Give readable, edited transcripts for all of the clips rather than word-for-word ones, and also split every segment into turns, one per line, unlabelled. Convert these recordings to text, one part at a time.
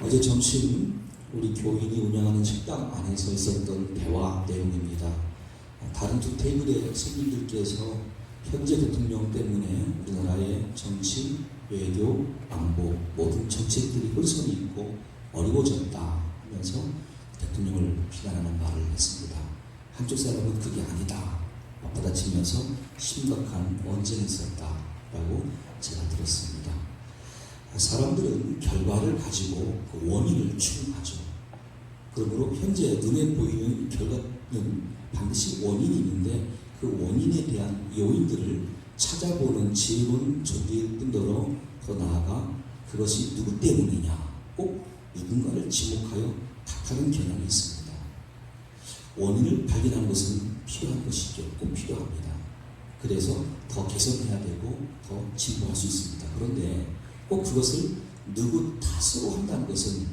어제 점심 우리 교인이 운영하는 식당 안에서 있었던 대화 내용입니다. 다른 두 테이블의 손님들께서 현재 대통령 때문에 우리나라의 정치, 외교, 안보 모든 정책들이 홀선이 있고 어려워졌다 하면서 대통령을 비난하는 말을 했습니다. 한쪽 사람은 그게 아니다 맞받아치면서 심각한 언쟁이 있었다라고 제가 들었습니다. 사람들은 결과를 가지고 그 원인을 추궁하죠. 그러므로 현재 눈에 보이는 결과는 반드시 원인이 있는데 그 원인에 대한 요인들을 찾아보는 지혜로운 조기일 뿐더러 더 나아가 그것이 누구 때문이냐 꼭 누군가를 지목하여 탓하는 경향이 있습니다. 원인을 발견하는 것은 필요한 것이죠. 꼭 필요합니다. 그래서 더 개선해야 되고 더 진보할 수 있습니다. 그런데 꼭 그것을 누구 탓으로 한다는 것은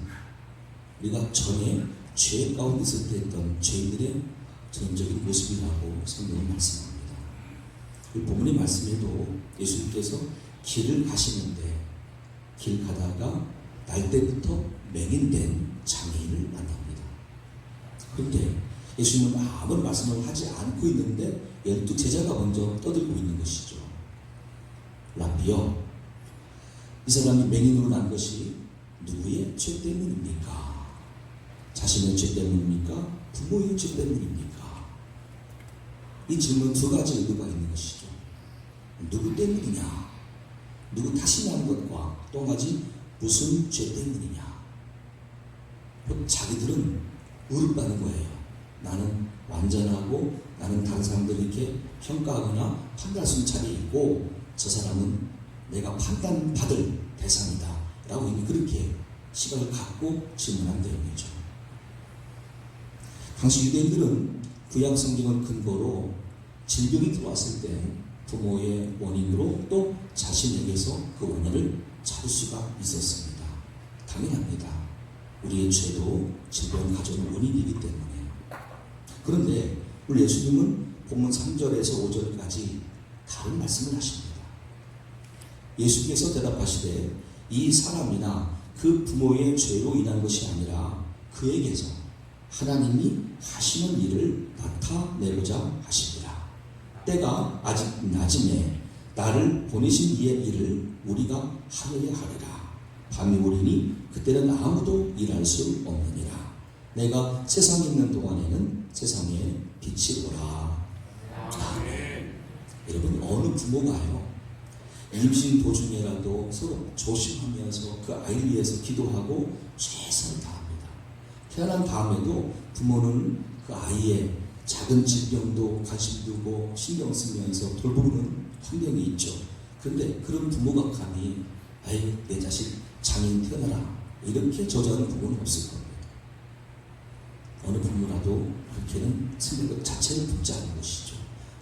우리가 전에 죄 가운데 있을 때 했던 죄인들의 전적인 모습이라고 성경은 말씀합니다. 이 본문의 말씀에도 예수님께서 길을 가시는데 길 가다가 날 때부터 맹인된 장애인을 만납니다. 그런데 예수님은 아무런 말씀을 하지 않고 있는데 12제자가 먼저 떠들고 있는 것이죠. 라비여, 이 사람이 맹인으로 난 것이 누구의 죄 때문입니까? 자신의 죄 때문입니까? 부모의 죄 때문입니까? 이 질문 두 가지 의도가 있는 것이죠. 누구 때문이냐? 누구 탓이 난 것과 또 한 가지 무슨 죄 때문이냐? 자기들은 의롭다는 거예요. 나는 완전하고 나는 다른 사람들을 이렇게 평가하거나 판단할 수 있는 자리에 있고 저 사람은 내가 판단받을 대상이다 라고 이미 그렇게 시각을 갖고 질문한 내용이죠. 당시 유대인들은 구약 성경을 근거로 질병이 들어왔을 때 부모의 원인으로 또 자신에게서 그 원인을 찾을 수가 있었습니다. 당연합니다. 우리의 죄도 질병을 가져오는 원인이기 때문에. 그런데 우리 예수님은 본문 3절에서 5절까지 다른 말씀을 하십니다. 예수께서 대답하시되 이 사람이나 그 부모의 죄로 인한 것이 아니라 그에게서 하나님이 하시는 일을 나타내고자 하시리라. 때가 아직 낮음에 나를 보내신 이의 일을 우리가 하려야 하리라. 밤이 오리니 그때는 아무도 일할 수 없느니라. 내가 세상에 있는 동안에는 세상에 빛이 오라. 여러분, 어느 부모가요 임신 도중에라도 서로 조심하면서 그 아이를 위해서 기도하고 최선을 다합니다. 태어난 다음에도 부모는 그 아이의 작은 질병도 관심 두고 신경 쓰면서 돌보는 환경이 있죠. 그런데 그런 부모가 감히 아이 내 자식 장애인 태어나라 이렇게 저주하는 부모는 없을 겁니다. 어느 부모라도 그렇게는 생각 자체를 품지 않는 것이죠.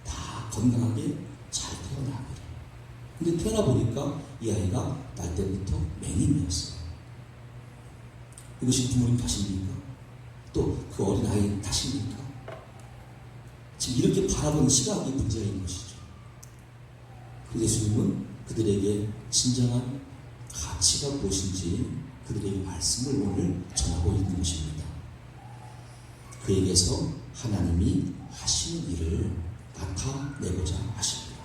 다 건강하게 잘 태어나게. 근데 태어나 보니까 이 아이가 날 때부터 맹인이었어요. 이것이 부모님 탓입니까? 또 그 어린 아이 탓입니까? 지금 이렇게 바라보는 시각이 문제가 있는 것이죠. 그 예수님은 그들에게 진정한 가치가 무엇인지 그들에게 말씀을 오늘 전하고 있는 것입니다. 그에게서 하나님이 하시는 일을 나타내고자 하십니다.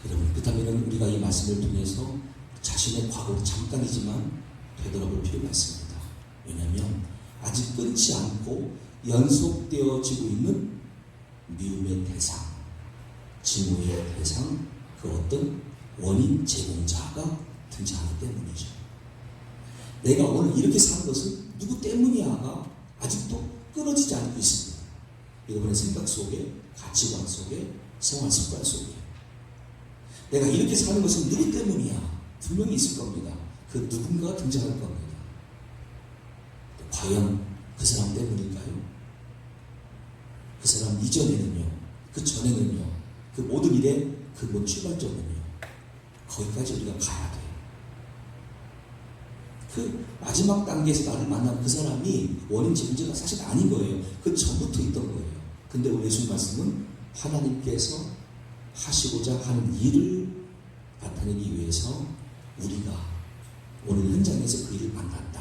여러분, 그렇다면 우리가 이 말씀을 통해서 자신의 과거를 잠깐이지만 되돌아볼 필요가 있습니다. 왜냐하면 아직 끊지 않고 연속되어지고 있는 미움의 대상, 증오의 대상, 그 어떤 원인 제공자가 등장하기 때문이죠. 내가 오늘 이렇게 사는 것은 누구 때문이야가 아직도 끊어지지 않고 있습니다. 여러분의 생각 속에, 가치관 속에, 생활 습관 속에 내가 이렇게 사는 것은 누구 때문이야? 분명히 있을 겁니다. 그 누군가가 등장할 겁니다. 과연 그 사람 때문일까요? 그 사람 이전에는요, 그 전에는요, 그 모든 일의 근본 출발점은요, 거기까지 우리가 가야 돼요. 그 마지막 단계에서 나를 만난 그 사람이 원인 제공자가 사실 아닌 거예요. 그 전부터 있던 거예요. 근데 오늘 예수님 말씀은 하나님께서 하시고자 하는 일을 나타내기 위해서 우리가 오늘 현장에서 그 일을 만났다.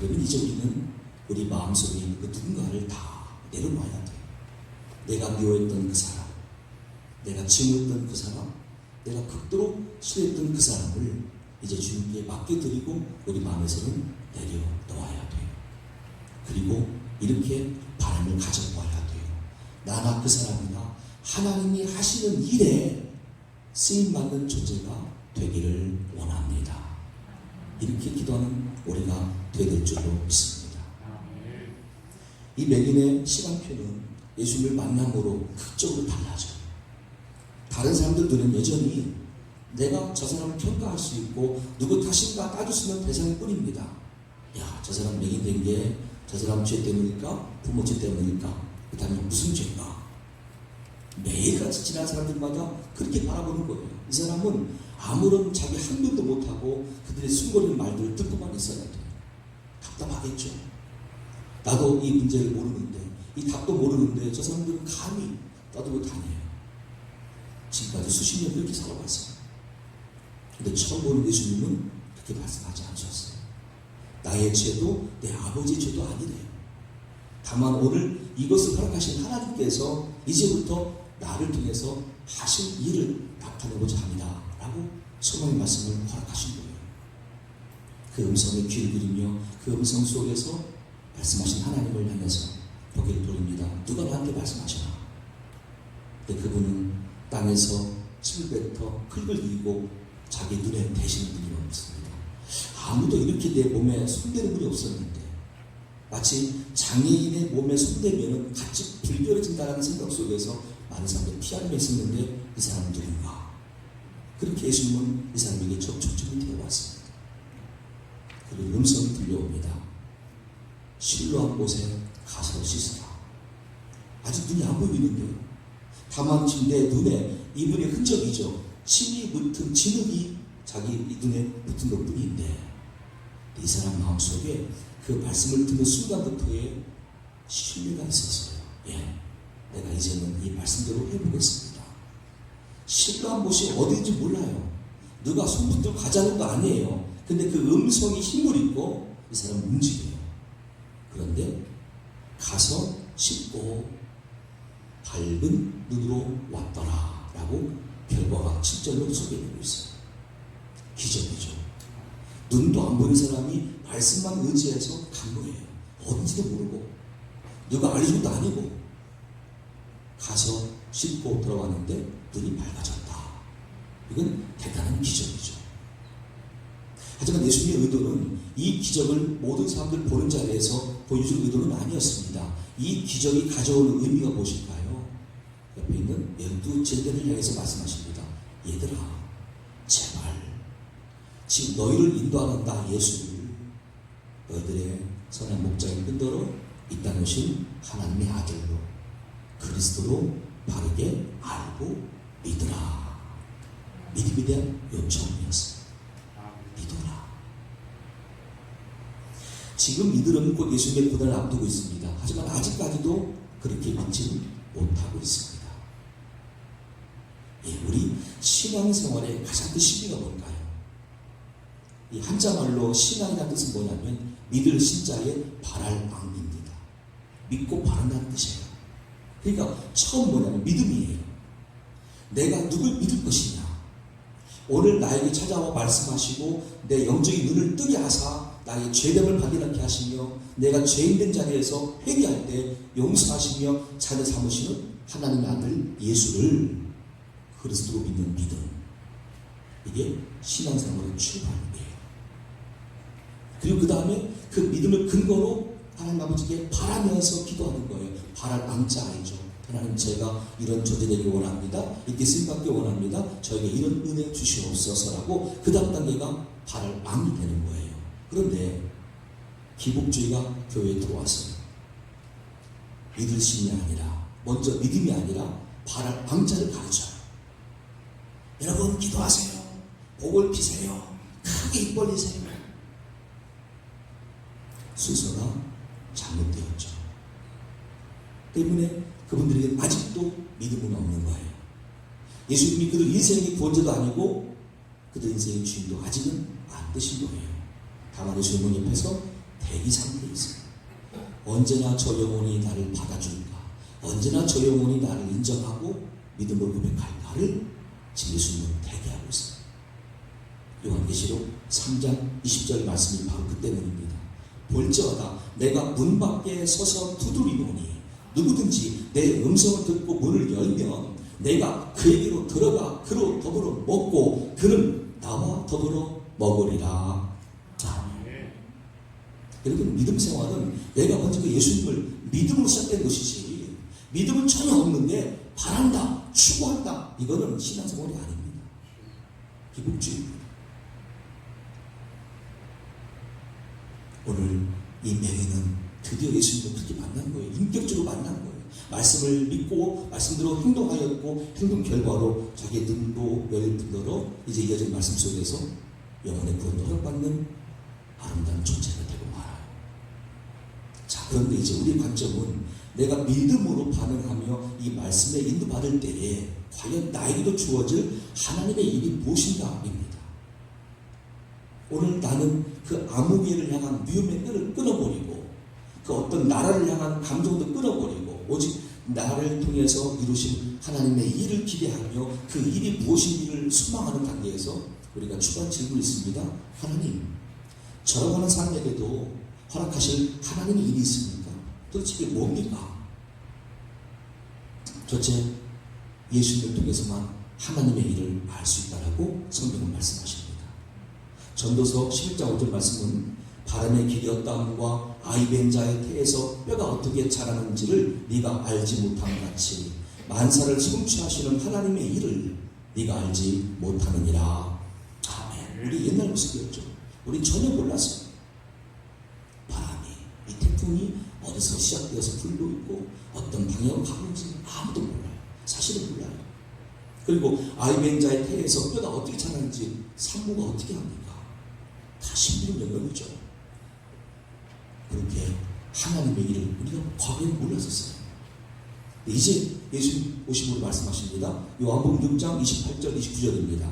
그러면 이제 우리는 우리 마음속에 있는 그 누군가를 다 내려놔야 돼. 내가 미워했던 그 사람, 내가 증오했던 그 사람, 내가 극도로 싫어했던 그 사람을 이제 주님께 맡겨드리고 우리 마음에서는 내려놓아야 돼요. 그리고 이렇게 바람을 가져봐야 돼요. 나나 그 사람이나 하나님이 하시는 일에 쓰임받는 존재가 되기를 원합니다. 이렇게 기도하는 우리가 되야 될 줄로 믿습니다. 이 맹인의 시간표는 예수님을 만남으로 극적으로 달라져요. 다른 사람들 눈에는 여전히 내가 저 사람을 평가할 수 있고 누구 탓인가 따질 수 있는 대상일 뿐입니다. 야, 저 사람 맹인 된 게 저 사람 죄 때문일까? 부모 죄 때문일까? 그 다음에 무슨 죄인가? 매일같이 지난 사람들마다 그렇게 바라보는 거예요. 이 사람은 아무런 자기 한명도 못하고 그들의 숨거리는 말들을 듣고만 있어야 돼요. 답답하겠죠. 나도 이 문제를 모르는데, 이 답도 모르는데 저 사람들은 감히 나도 못하네요. 지금까지 수십 년 그렇게 살아왔어요. 근데 처음 보는 예수님은 그렇게 말씀하지 않으셨어요. 나의 죄도 내 아버지의 죄도 아니래요. 다만 오늘 이것을 허락하신 하나님께서 이제부터 나를 통해서 하신 일을 나타내고자 합니다. 라고 소망의 말씀을 허락하신 거예요. 그 음성에 귀를 기울이며 그 음성 속에서 말씀하신 하나님을 향해서 고개를 돌립니다. 누가 나한테 말씀하시나? 근데 그분은 땅에서 침을 뱉어 흙을 이고 자기 눈에 대시는 분이 없습니다. 아무도 이렇게 내 몸에 손대는 분이 없었는데 마치 장애인의 몸에 손대면 같이 불결해진다는 생각 속에서 많은 사람들이 피하며 있었는데 이 사람은 누군가? 그렇게 예수님은 이 사람에게 접촉점이 되어왔습니다. 그리고 음성이 들려옵니다. 실로한 곳에 가서 씻으라. 아직 눈이 안 보이는데요. 다만 지금 내 눈에 이분의 흔적이죠. 침이 묻은 진흙이 자기 눈에 묻은 것 뿐인데 이 사람 마음속에 그 말씀을 듣는 순간부터의 신뢰가 있었어요. 예, 내가 이제는 이 말씀대로 해보겠습니다. 실로한 곳이 어디인지 몰라요. 누가 손붙들고 가자는 것도 아니에요. 근데 그 음성이 힘을 입고 이 사람은 움직여요. 그런데 가서 씻고 밝은 눈으로 왔더라 라고 결과가 7절로 소개되고 있어요. 기적이죠. 눈도 안 보이는 사람이 말씀만 의지해서 간 거예요. 어딘지도 모르고 누가 알려준 것도 아니고 가서 씻고 들어왔는데 눈이 밝아졌다. 이건 대단한 기적이죠. 하지만 예수님의 의도는 이 기적을 모든 사람들 보는 자리에서 보여줄 의도는 아니었습니다. 이 기적이 가져오는 의미가 무엇일까요? 옆에 있는 12제자들을 향해서 말씀하십니다. 얘들아, 제발 지금 너희를 인도하는 나 예수를 너희들의 선한 목자인 끈더러 이 땅에 오신 하나님의 아들로 그리스도로 바르게 알고 믿으라. 믿음에 대한 요청이었습니다. 믿어라. 지금 이들은 곧 예수님의 고난을 앞두고 있습니다. 하지만 아직까지도 그렇게 믿지는 못하고 있습니다. 예, 우리 신앙생활의 가장 큰 시비가 뭘까요? 이 한자말로 신앙이라는 뜻은 뭐냐면 믿을 신자의 바랄 앙입니다. 믿고 바란다는 뜻이에요. 그러니까 처음 뭐냐면 믿음이에요. 내가 누굴 믿을 것이냐. 오늘 나에게 찾아와 말씀하시고 내 영적인 눈을 뜨게 하사 나의 죄됨을 발견하게 하시며 내가 죄인된 자리에서 회개할 때 용서하시며 자녀 삼으시는 하나님의 아들 예수를 그리스도로 믿는 믿음. 이게 신앙생활의 출발이에요. 그리고 그 다음에 그 믿음을 근거로 하나님 아버지께 바라면서 기도하는 거예요. 바랄 앙자이죠. 하나님, 제가 이런 존재 되기 원합니다. 이렇게 쓰임받기 원합니다. 저에게 이런 은혜 주시옵소서라고 그 다음 단계가 바랄 앙이 되는 거예요. 그런데 기복주의가 교회에 들어와서 믿을 신이 아니라 먼저 믿음이 아니라 바랄 앙자를 가르쳐요. 여러분 기도하세요. 복을 비세요. 크게 입 벌리세요. 순서가 잘못되었죠. 때문에 그분들에게 아직도 믿음은 없는 거예요. 예수님이 그들 인생의 구원자도 아니고 그들 인생의 주인도 아직은 안 되신 거예요. 다만 예수님은 옆에서 대기 상태에 있어요. 언제나 저 영혼이 나를 받아줄까? 언제나 저 영혼이 나를 인정하고 믿음으로 고백할까를 지금 예수님은 대기하고 있어요. 요한계시록 3장 20절 말씀이 바로 그 때문입니다. 볼지어다 내가 문 밖에 서서 두드리노니 누구든지 내 음성을 듣고 문을 열면 내가 그에게로 들어가 그로 더불어 먹고 그는 나와 더불어 먹으리라. 여러분, 믿음 생활은 내가 먼저 그 예수님을 믿음으로 시작된 것이지 믿음은 전혀 없는데 바란다, 추구한다, 이거는 신앙생활이 아닙니다. 기복주의입니다. 오늘 이 맹인은 드디어 예수님을 그렇게 만난 거예요. 인격적으로 만난 거예요. 말씀을 믿고 말씀대로 행동하였고 행동 결과로 자기의 능도 멸분으로 이제 이어진 말씀 속에서 영혼의 구원을 허락받는 아름다운 존재가 되고 말아요. 자, 그런데 이제 우리 관점은 내가 믿음으로 반응하며 이 말씀에 인도받을 때에 과연 나에게도 주어질 하나님의 일이 무엇인가입니다. 오늘 나는 그 암흑의를 향한 위험의 끈을 끊어버리고 그 어떤 나라를 향한 감정도 끊어버리고 오직 나를 통해서 이루신 하나님의 일을 기대하며 그 일이 무엇인지를 소망하는 단계에서 우리가 추가한 질문이 있습니다. 하나님, 저라고 하는 사람에게도 허락하실 하나님의 일이 있습니까? 도대체 이게 뭡니까? 첫째, 예수님을 통해서만 하나님의 일을 알 수 있다라고 성경은 말씀하십니다. 전도서 11장 5절 말씀은 바람의 길이어 땅과 아이벤 자의 태에서 뼈가 어떻게 자라는지를 네가 알지 못함 같이 만사를 성취하시는 하나님의 일을 네가 알지 못하느니라. 아멘. 우리 옛날 모습이었죠. 우리 전혀 몰랐어요. 바람이, 이 태풍이 어디서 시작되어서 불고 있고 어떤 방향으로 가는지 아무도 몰라요. 사실은 몰라요. 그리고 아이벤 자의 태에서 뼈가 어떻게 자라는지 산모가 어떻게 합니까? 다 신비한 영역이죠. 그렇게 하나님의 일을 우리가 과거에 몰랐었어요. 이제 예수님 오심으로 말씀하십니다. 요한복음 6장 28절 29절입니다.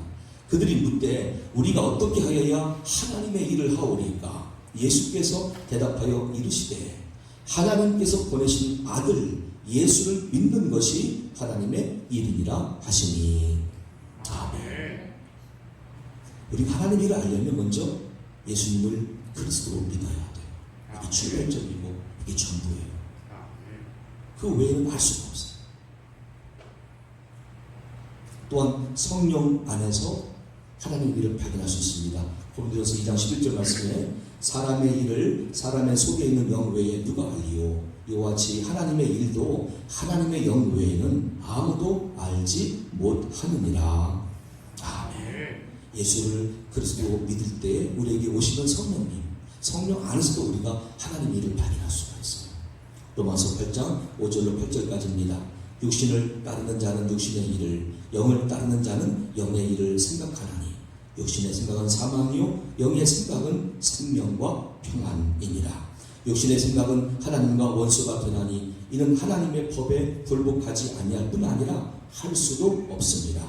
그들이 묻되 우리가 어떻게 하여야 하나님의 일을 하오리까? 예수께서 대답하여 이르시되 하나님께서 보내신 아들 예수를 믿는 것이 하나님의 일이니라 하시니. 아멘. 우리가 하나님의 일을 알려면 먼저 예수님을 그리스도로 믿어야 돼요. 이게 출발점이고 이게 전부예요. 그 외에는 알 수가 없어요. 또한 성령 안에서 하나님의 일을 발견할 수 있습니다. 고린도전서 2장 11절 말씀에 사람의 일을 사람의 속에 있는 영 외에 누가 알리요? 이와 같이 하나님의 일도 하나님의 영 외에는 아무도 알지 못하느니라. 아멘. 예수를 그리스도로 믿을 때 우리에게 오시는 성령님, 성령 안에서도 우리가 하나님의 일을 발견할 수가 있어요. 로마서 8장 5절로 8절까지입니다. 육신을 따르는 자는 육신의 일을, 영을 따르는 자는 영의 일을 생각하나니 육신의 생각은 사망이요 영의 생각은 생명과 평안이니라. 육신의 생각은 하나님과 원수가 되나니 이는 하나님의 법에 굴복하지 아니할 뿐 아니라 할 수도 없습니다.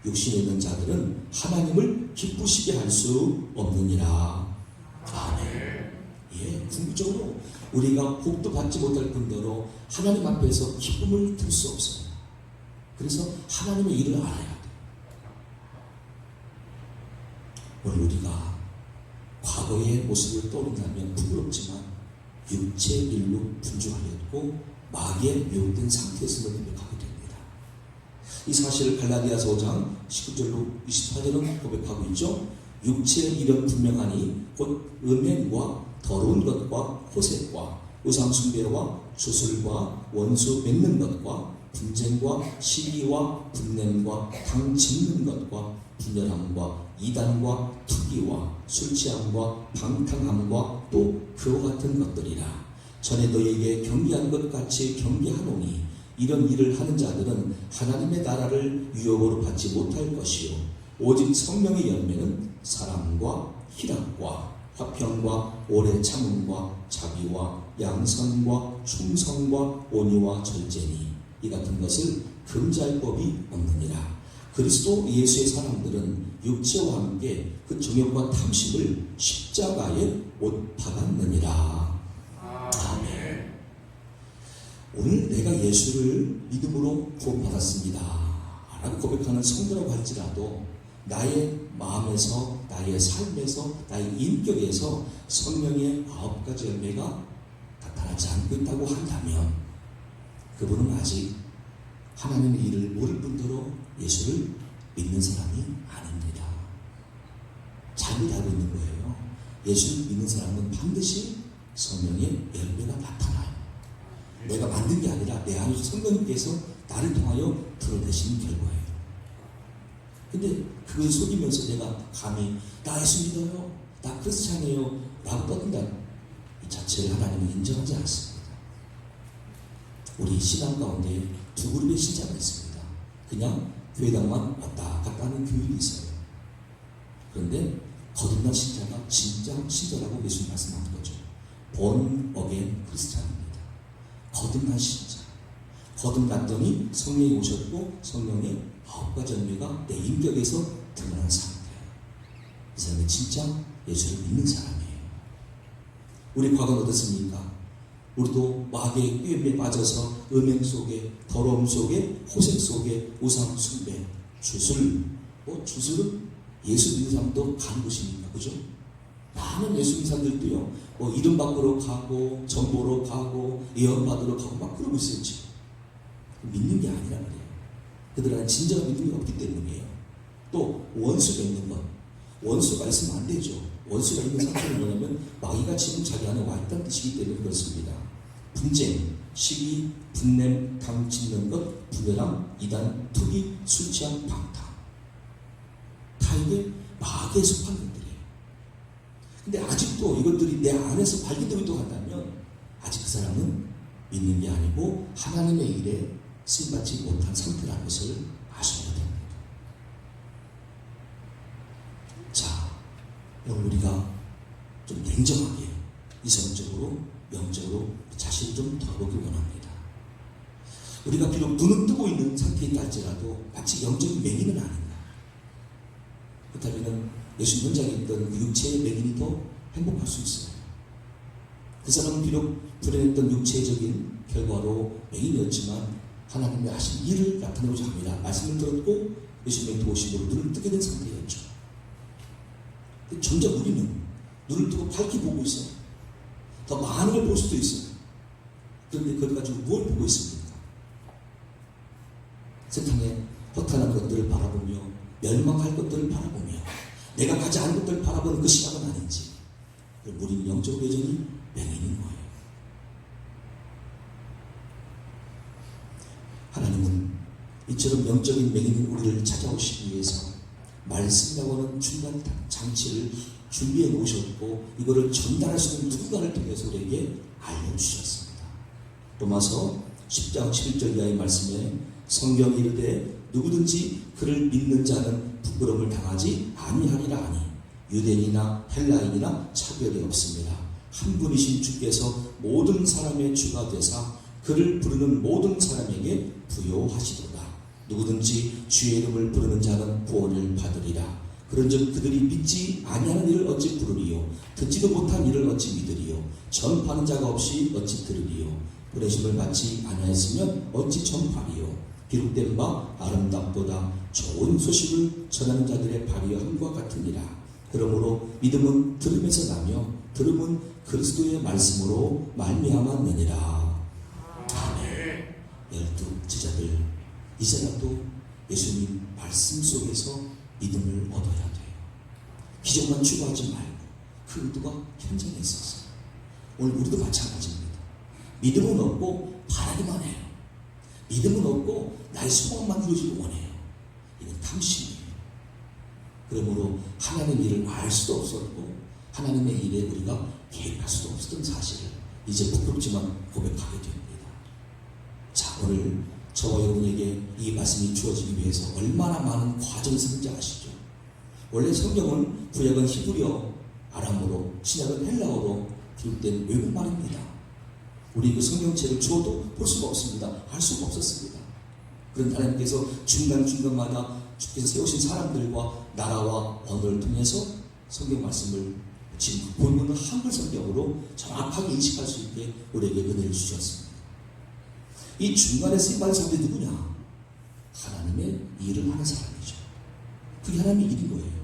육신에 있는 자들은 하나님을 기쁘시게 할 수 없느니라. 아멘. 예, 궁극적으로 우리가 복도 받지 못할 뿐더러 하나님 앞에서 기쁨을 들 수 없어요. 그래서 하나님의 일을 알아야 돼요. 오늘 우리가 과거의 모습을 떠올린다면 부끄럽지만 육체 일로 분주하였고 마귀에 유혹된 상태에서 고백하게 됩니다. 이 사실을 갈라디아서 5장 19절로 28절은 고백하고 있죠. 육체의 일은 분명하니 곧 음행과 더러운 것과 호색과 우상숭배와 주술과 원수 맺는 것과 분쟁과 시기와 분냄과 당 짚는 것과 분열함과 이단과 투기와 술취함과 방탕함과 또 그와 같은 것들이라. 전에 너희에게 경계한 것 같이 경계하노니 이런 일을 하는 자들은 하나님의 나라를 유업으로 받지 못할 것이요 오직 성령의 열매는 사랑과 희락과 화평과 오래 참음과 자비와 양선과 충성과 온유와 절제니 이 같은 것을 금지할 법이 없느니라. 그리스도 예수의 사람들은 육체와 함께 그 정욕과 탐심을 십자가에 못 박았느니라. 아멘. 오늘 내가 예수를 믿음으로 구원받았습니다 라고 고백하는 성도라고 할지라도 나의 마음에서, 나의 삶에서, 나의 인격에서 성령의 9가지 열매가 나타나지 않고 있다고 한다면 그분은 아직 하나님의 일을 모를 뿐더러 예수를 믿는 사람이 아닙니다. 잘못 알고 있는 거예요. 예수를 믿는 사람은 반드시 성령의 열매가 나타나요. 내가 만든 게 아니라 내 안에서 성령님께서 나를 통하여 드러내시는 결과예요. 근데 그걸 속이면서 내가 감히 나 예수 믿어요, 나 크리스찬이에요 라고 떠든다 이 자체를 하나님은 인정하지 않습니다. 우리 신앙 가운데 두 그룹의 신자가 있습니다. 그냥 교회당만 왔다 갔다 하는 교인이 있어요. 그런데 거듭난 신자가 진짜 신자라고 예수님 말씀하는 거죠. 본 어게인 크리스찬입니다. 거듭난 신자. 거듭났더니 성령이 오셨고 성령의 9가지 열매가 내 인격에서 드러난 상태. 이 사람이 진짜 예수를 믿는 사람이에요. 우리 과거는 어떻습니까? 우리도 마귀의 꾀임에 빠져서 음행 속에, 더러움 속에, 호색 속에 우상 숭배, 주술, 주술은 예수 믿는 사람도 가는 것입니까? 그죠? 많은 예수 믿는 사람들도요, 이름 바꾸러 가고, 정보로 가고, 예언 받으러 가고, 막 그러고 있어요, 지금. 믿는 게 아니라 말이에요. 그들은 진정한 믿음이 없기 때문이에요. 또, 원수가 있는 것. 원수가 있으면 안 되죠. 원수가 있는 상태는 뭐냐면, 마귀가 지금 자기 안에 와 있다는 뜻이기 때문에 그렇습니다. 분쟁, 시기, 분냄, 당짓는 것, 분열함, 이단, 투기, 술 취한, 방탕. 다 이게 마귀에 속한 것들이에요. 근데 아직도 이것들이 내 안에서 발견되고 있다고 한다면 아직 그 사람은 믿는 게 아니고 하나님의 일에 쓰임받지 못한 상태라는 것을 아셔야 됩니다. 자, 오늘 우리가 좀 냉정하게 이성적으로 영적으로 자신을 좀 돌아보기 원합니다. 우리가 비록 눈은 뜨고 있는 상태에 있다 할지라도 마치 영적인 맹인은 아닌가. 그렇다면 예수 현장에 있던 그 육체의 맹인이 더 행복할 수 있어요. 그 사람은 비록 불행했던 육체적인 결과로 맹인이었지만 하나님의 하신 일을 나타내고자 합니다. 말씀을 들었고 예수님의 도우심으로 눈을 뜨게 된 상태였죠. 점점 우리는 눈을 뜨고 밝게 보고 있어요. 더 많은 걸 볼 수도 있어요. 그런데 그걸 가지고 뭘 보고 있습니까? 세상에 허탄한 것들을 바라보며 멸망할 것들을 바라보며 내가 가지 않은 것들을 바라보는 그 시각은 아닌지 우리는 영적 여전히 맹인인 거예요. 하나님은 이처럼 영적인 맹인인 우리를 찾아오시기 위해서 말씀이라고 하는 중간 장치를 준비해 놓으셨고 이거를 전달할 수 있는 누군가를 통해서 우리에게 알려주셨습니다. 로마서 10장 11절 이하의 말씀에 성경이 이르되 누구든지 그를 믿는 자는 부끄러움을 당하지 아니하리라 하니 유대인이나 헬라인이나 차별이 없습니다. 한 분이신 주께서 모든 사람의 주가 되사 그를 부르는 모든 사람에게 부요하시도다. 누구든지 주의 이름을 부르는 자는 구원을 받으리라. 그런즉 그들이 믿지 아니하는 이를 어찌 부르리요 듣지도 못한 이를 어찌 믿으리요 전파하는 자가 없이 어찌 들으리요 보내심을 받지 아니하였으면 어찌 전파리요 기록된 바 아름답보다 좋은 소식을 전하는 자들의 발이 함과 같으니라. 그러므로 믿음은 들음에서 나며 들음은 그리스도의 말씀으로 말미암았느니라. 아멘. 12 제자들 이제라도 예수님 말씀 속에서 믿음을 얻어야 돼요. 기적만 추구하지 말고 그 의도가 현장에 있었어요. 오늘 우리도 마찬가지입니다. 믿음은 없고 바라기만 해요. 믿음은 없고 나의 소망만 이루어지길 원해요. 이건 탐심이에요. 그러므로 하나님의 일을 알 수도 없었고 하나님의 일에 우리가 개입할 수도 없었던 사실을 이제 부끄럽지만 고백하게 됩니다. 자, 오늘 저와 여러분에게 이 말씀이 주어지기 위해서 얼마나 많은 과정이 있는지 아시죠? 원래 성경은 구약은 히브리어, 아람어로, 신약은 헬라어로 기록된 외국말입니다. 우리 그 성경책을 주어도 볼 수가 없습니다. 알 수가 없었습니다. 그런 하나님께서 중간중간마다 주께서 세우신 사람들과 나라와 언어를 통해서 성경 말씀을 지금 본문은 한글 성경으로 정확하게 인식할 수 있게 우리에게 은혜를 주셨습니다. 이 중간에 쓰임받은 사람들이 누구냐? 하나님의 일을 하는 사람이죠. 그게 하나님의 일인 거예요.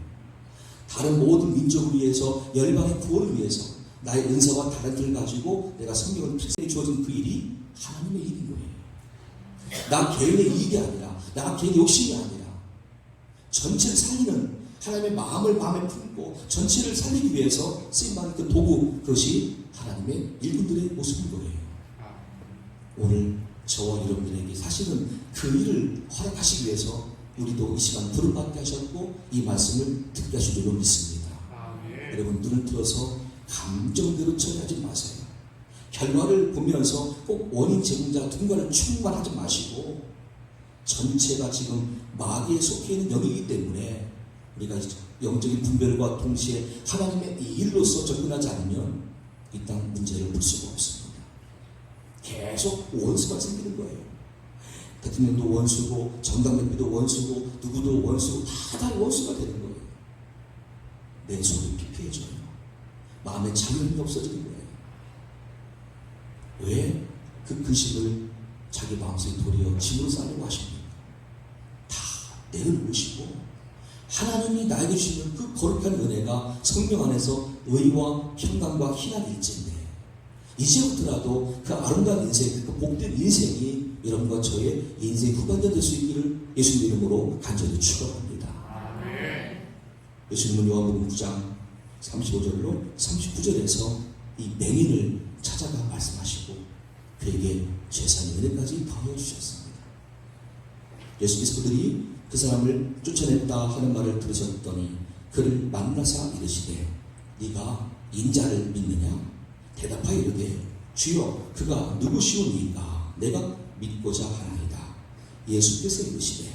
다른 모든 민족을 위해서, 열방의 구원을 위해서 나의 은사와 달란트를 가지고 내가 성경을 필생에 주어진 그 일이 하나님의 일인 거예요. 나 개인의 이익이 아니라, 나 개인의 욕심이 아니라 전체를 살리는 하나님의 마음을 마음에 품고 전체를 살리기 위해서 쓰임받은 그 도구, 그것이 하나님의 일꾼들의 모습인 거예요. 오늘 저와 여러분들에게 사실은 그 일을 허락하시기 위해서 우리도 이 시간 부름받게 하셨고 이 말씀을 듣게 하신 줄로 믿습니다. 여러분 눈을 틀어서 감정대로 처리하지 마세요. 결과를 보면서 꼭 원인 제공자 누군가를 충만하지 마시고 전체가 지금 마귀에 속해 있는 영이기 때문에 우리가 영적인 분별과 동시에 하나님의 이 일로서 접근하지 않으면 이 땅 문제를 풀 수가 없습니다. 계속 원수가 생기는 거예요. 대통령도 원수고 정당대표도 원수고 누구도 원수고 다 원수가 되는 거예요. 내 속이 피폐해져요. 마음의 자유함이 없어지는 거예요. 왜 그 근심을 자기 마음속에 도리어 짐으로 싸려고 하십니까? 다 내려놓으시고 하나님이 나에게 주시는 그 거룩한 은혜가 성령 안에서 의와 평강과 희락일진데 이제부터라도 그 아름다운 인생, 그 복된 인생이 여러분과 저의 인생 후반전 될 수 있기를 예수님 이름으로 간절히 축원합니다. 예수님은 요한복음 9장 35절로 39절에서 이 맹인을 찾아가 말씀하시고 그에게 죄사의 은혜까지 더해 주셨습니다. 예수께서 그들이 그 사람을 쫓아냈다 하는 말을 들으셨더니 그를 만나사 이르시되 네가 인자를 믿느냐? 대답하여 이르되 주여 그가 누구시오니까 내가 믿고자 하나이다. 예수께서 이르시되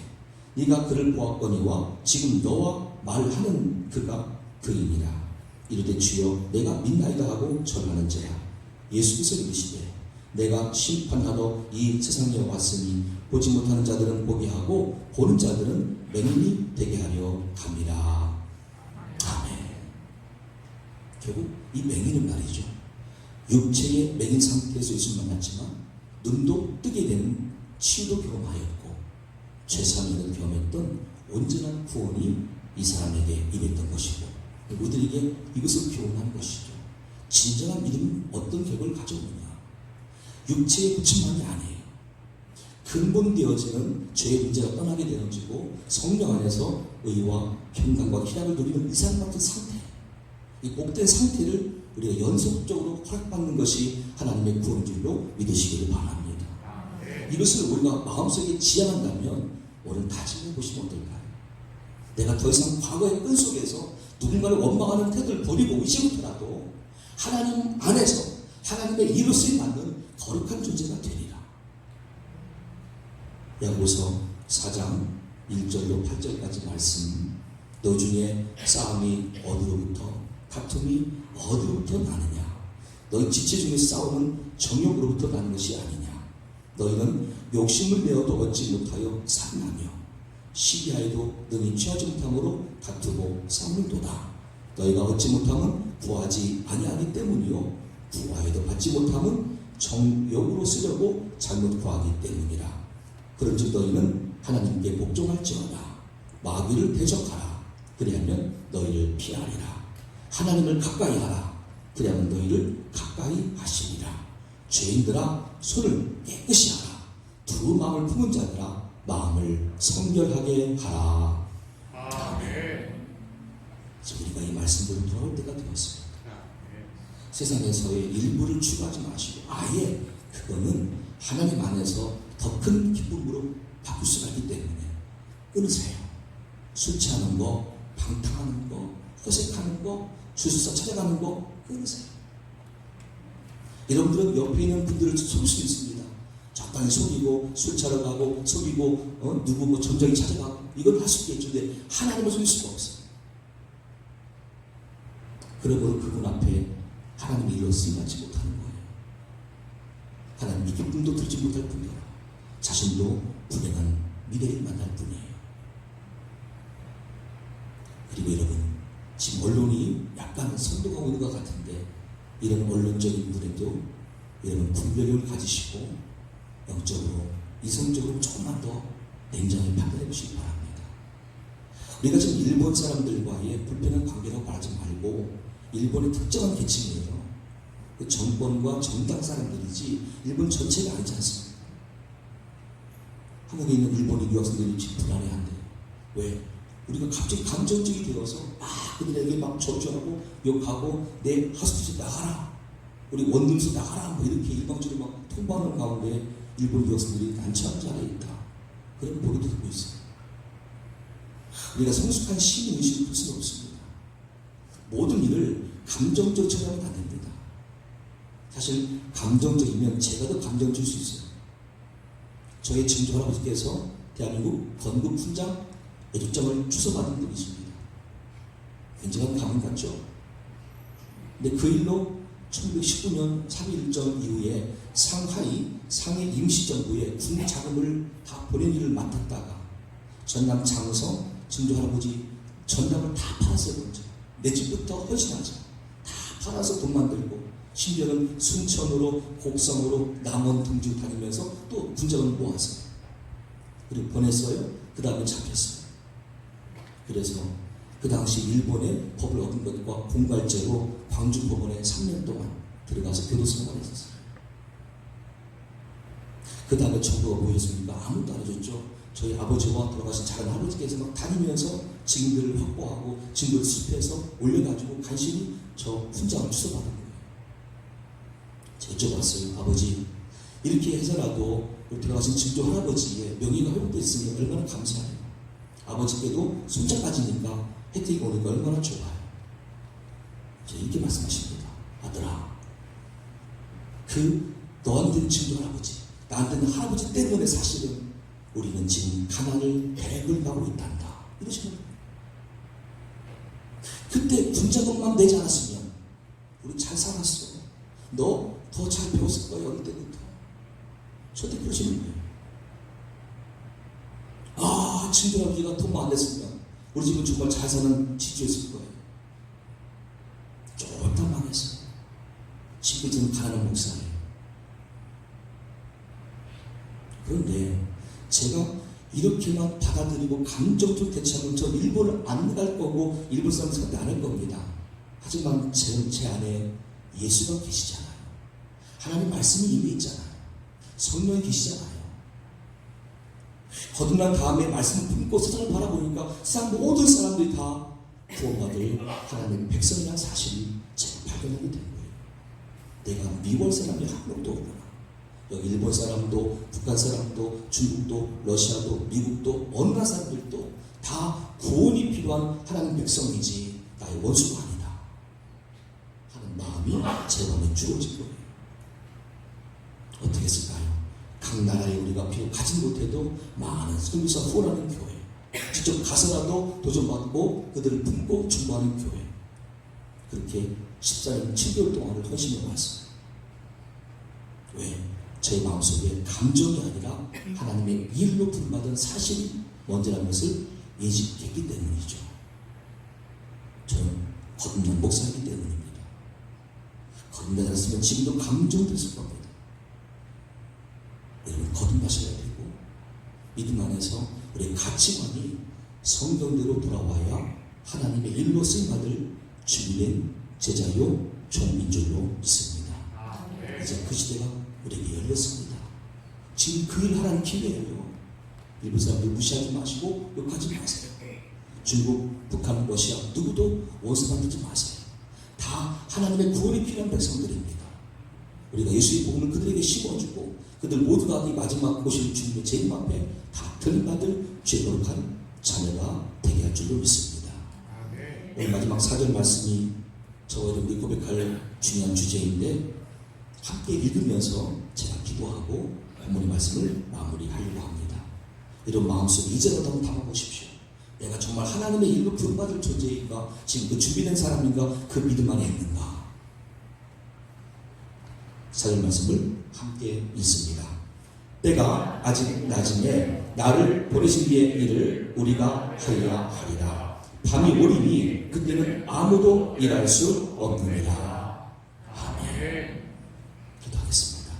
네가 그를 보았거니와 지금 너와 말하는 그가 그이니라. 이르되 주여 내가 믿나이다 하고 절하는 자야. 예수께서 이르시되 내가 심판하러 이 세상에 왔으니 보지 못하는 자들은 보게 하고 보는 자들은 맹인이 되게 하려 함이라. 아멘. 결국 이 맹인은 말이죠. 육체의 맹인 상태에서 예수를 만났지만 눈도 뜨게 되는 치유도 경험하였고 죄사함을 경험했던 온전한 구원이 이 사람에게 임했던 것이고 우리들에게 이것을 교훈하는 것이죠. 진정한 믿음은 어떤 결과를 가져오느냐. 육체의 고침만이 아니에요. 근본되어지는 죄의 문제가 떠나게 되어지고 성령 안에서 의와 평강과 희락을 누리는 이 사람 같은 상태, 이 복된 상태를 우리가 연속적으로 허락받는 것이 하나님의 구원인 줄로 믿으시기를 바랍니다. 이것을 우리가 마음속에 지향한다면 오늘 다짐해 보시면 어떨까요? 내가 더 이상 과거의 끈 속에서 누군가를 원망하는 태도를 버리고 이제부터라도 하나님 안에서 하나님의 일로 쓰임받는 거룩한 존재가 되리라. 야고보서 4장 1절로 8절까지 말씀. 너 중에 싸움이 어디로부터 다툼이 어디로부터 나느냐? 너희 지체 중에 싸움은 정욕으로부터 나는 것이 아니냐? 너희는 욕심을 내어도 얻지 못하여 산나며 시기하여도 능히 취하지 못함으로 다투고 싸우는도다. 너희가 얻지 못함은 구하지 아니하기 때문이요 구하여도 받지 못함은 정욕으로 쓰려고 잘못 구하기 때문이라. 그런즉 너희는 하나님께 복종할지어다. 마귀를 대적하라. 그리하면 너희를 피하리라. 하나님을 가까이 하라. 그리하면 너희를 가까이 하시리라. 죄인들아 손을 깨끗이 하라. 두 마음을 품은 자들아 마음을 성결하게 하라. 아멘. 우리가 이 말씀대로 돌아올 때가 되었습니다. 세상에서의 일부를 추구하지 마시고 아예 그거는 하나님 안에서 더 큰 기쁨으로 바꿀 수가 있기 때문에 끊으세요. 술 취하는 거, 방탕하는 거, 허색하는 거, 주술사 찾아가는 거 끊으세요. 여러분들은 옆에 있는 분들을 속일 수 있습니다. 적당히 속이고 술 취하러 가고 속이고 누구 뭐 점쟁이 찾아가고 이건 할 수 있겠는데 하나님을 속일 수가 없어요. 그러므로 그분 앞에 하나님의 일로 쓰임받지 못하는 거예요. 하나님의 기쁨도 들지 못할 뿐이라 자신도 불행한 미래를 만날 뿐이에요. 모두가 같은데 이런 언론적인 분에도 여러분 분별력을 가지시고 영적으로 이성적으로 조금만 더 냉정히 판단해 보시기 바랍니다. 우리가 지금 일본 사람들과의 불편한 관계라고 말하지 말고 일본의 특정한 계층이에요. 그 정권과 정당 사람들이지 일본 전체가 아니지 않습니까? 한국에 있는 일본인 유학생들이 지금 불안해한대요. 왜? 우리가 갑자기 감정적이 되어서 막 그들에게 막 저주하고 욕하고 내 하수도에서 나가라, 우리 원룸에서 나가라, 뭐 이렇게 일방적으로 막 통보하는 가운데 일본 유학생들이 난처한 자리에 있다. 그런 보도도 듣고 있어요. 우리가 성숙한 시민의식을 풀 수는 없습니다. 모든 일을 감정적으로 처리하면 안 됩니다. 사실 감정적이면 제가 더 감정적일 수 있어요. 저희 증조 할아버지께서 대한민국 건국 훈장 애국장을 주워받은 분이십니다. 굉장한 가문 같죠? 근데 그 일로 1919년 3.1절 이후에 상해 임시정부에 군 자금을 다 보낸 일을 맡았다가 전남 장성 증조 할아버지 전남을 다 팔았어요. 먼저 내 집부터 헌신하자 다 팔아서 돈 만들고 심지어는 순천으로 곡성으로 남원 등주 다니면서 또 군자금 모아서 그리고 보냈어요. 그 다음에 잡혔어요. 그래서 그 당시 일본의 법을 얻은 것과 공갈죄로 광주 법원에 3년 동안 들어가서 교도 생활했었어요. 그 다음에 정부가 뭐 했습니까? 아무도 안 해줬죠. 저희 아버지와 돌아가신 작은 할아버지께서 막 다니면서 증거를 확보하고 증거를 수집해서 올려가지고 간신히 저 훈장을 주워받은 거예요. 제가 여쭤봤어요. 아버지, 이렇게 해서라도 돌아가신 증조 할아버지의 명예가 회복됐으니 얼마나 감사해요. 아버지께도 손자 빠지니까 혜택이 오니까 얼마나 좋아요. 저 이렇게 말씀하십니다. 아들아, 그 너한테는 증조 할아버지, 나한테는 할아버지 때문에 사실은 우리는 지금 가난을 대걸 가고 있단다. 이러시는 거예요. 그때 군자금만 내지 않았으면 우리 잘 살았어. 너 더 잘 배웠을 거야. 어릴 때부터. 저한테 그러시는 거예요. 아, 친구 아버지가 돈만 안 냈으면 우리 집은 정말 잘 사는 지주였을 거예요. 쫄딱 망했어요. 지금 가난한 목사예요. 그런데 제가 이렇게만 받아들이고 감정적으로 대처하면 저 일본을 안 갈 거고 일본 사람 선택 안 할 겁니다. 하지만 제 안에 예수가 계시잖아요. 하나님 말씀이 이미 있잖아요. 성령이 계시잖아요. 거듭난 다음에 말씀을 품고 세상을 바라보니까 세상 모든 사람들이 다 구원받을 하나님의 백성이라는 사실을 제가 발견하게 된 거예요. 내가 미월 사람이 한 명도 없구나. 여기 일본 사람도 북한 사람도 중국도 러시아도 미국도 어느 나라 사람들도 다 구원이 필요한 하나님 백성이지 나의 원수가 아니다 하는 마음이 제 마음에 주어진 거예요. 어떻게 했을까요? 각 나라에 우리가 비록 가진 못해도 많은 선교사 후원하는 교회, 직접 가서라도 도전받고 그들을 품고 중보하는 교회, 그렇게 14년 7개월 동안을 헌신해 왔어요. 왜? 제 마음속에 감정이 아니라 하나님의 일로 부름받은 사실이 먼저라는 것을 인식했기 때문이죠. 저는 거듭난 목사이기 때문입니다. 거듭나지 않았으면 지금도 감정됐을 겁니다. 여러분 거듭나셔야 되고 믿음 안에서 우리의 가치관이 성경대로 돌아와야 하나님의 일로 쓰임받을 주님의 제자요 종민줄로 믿습니다. 이제 그 시대가 우리에게 열렸습니다. 지금 그 일 하라는 기회예요. 일본 사람들 무시하지 마시고 욕하지 마세요. 중국, 북한, 러시아 누구도 원수 만들지 마세요. 다 하나님의 구원이 필요한 백성들입니다. 우리가 예수의 복음을 그들에게 심어주고 그들 모두가 이 마지막 오실 주님의 재림 앞에 다 들림받을 죄거룩한 자녀가 되게 할 줄로 믿습니다. 오늘 마지막 4절 말씀이 저와 여러분이 고백할 중요한 주제인데 함께 읽으면서 제가 기도하고 본문의 말씀을 마무리하려고 합니다. 이런 마음속에 이제라도 한번 담아보십시오. 내가 정말 하나님의 일로 부름받을 존재인가? 지금 그 준비된 사람인가? 그 믿음 안에 있는가? 4절 말씀을 함께 읽습니다. 때가 아직 낮으니 나를 보내신 이의 일을 우리가 하여야 하리라. 밤이 오리니 그때는 아무도 일할 수 없느니라. 아멘. 기도하겠습니다.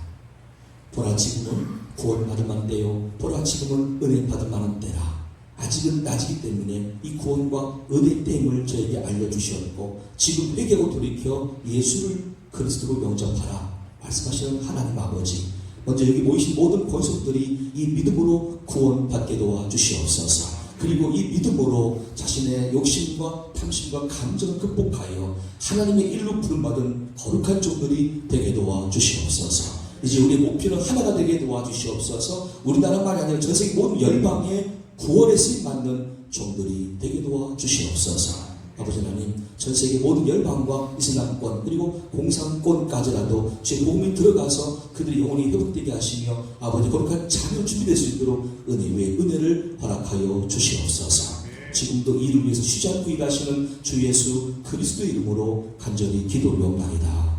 보라 지금은 구원받을 만한 때요, 보라 지금은 은혜 받을 만한 때라. 아직은 낮이기 때문에 이 구원과 은혜 됨을 저에게 알려주셨고, 지금 회개하고 돌이켜 예수를 그리스도로 영접하라 말씀하시는 하나님 아버지, 먼저 여기 모이신 모든 권속들이 이 믿음으로 구원받게 도와주시옵소서. 그리고 이 믿음으로 자신의 욕심과 탐심과 감정을 극복하여 하나님의 일로 부름받은 거룩한 종들이 되게 도와주시옵소서. 이제 우리의 목표는 하나가 되게 도와주시옵소서. 우리나라만이 아니라 전 세계 모든 열방의 구원에 쓰임받는 종들이 되게 도와주시옵소서. 아버지 하나님, 전 세계 모든 열방과 이슬람권 그리고 공산권까지라도 제 복음이 들어가서 그들의 영혼이 회복되게 하시며 아버지 거룩한 자녀 준비될 수 있도록 은혜 위에 은혜를 허락하여 주시옵소서. 지금도 이를 위해서 쉬지 않고 일하시는 주 예수 그리스도의 이름으로 간절히 기도하옵나이다.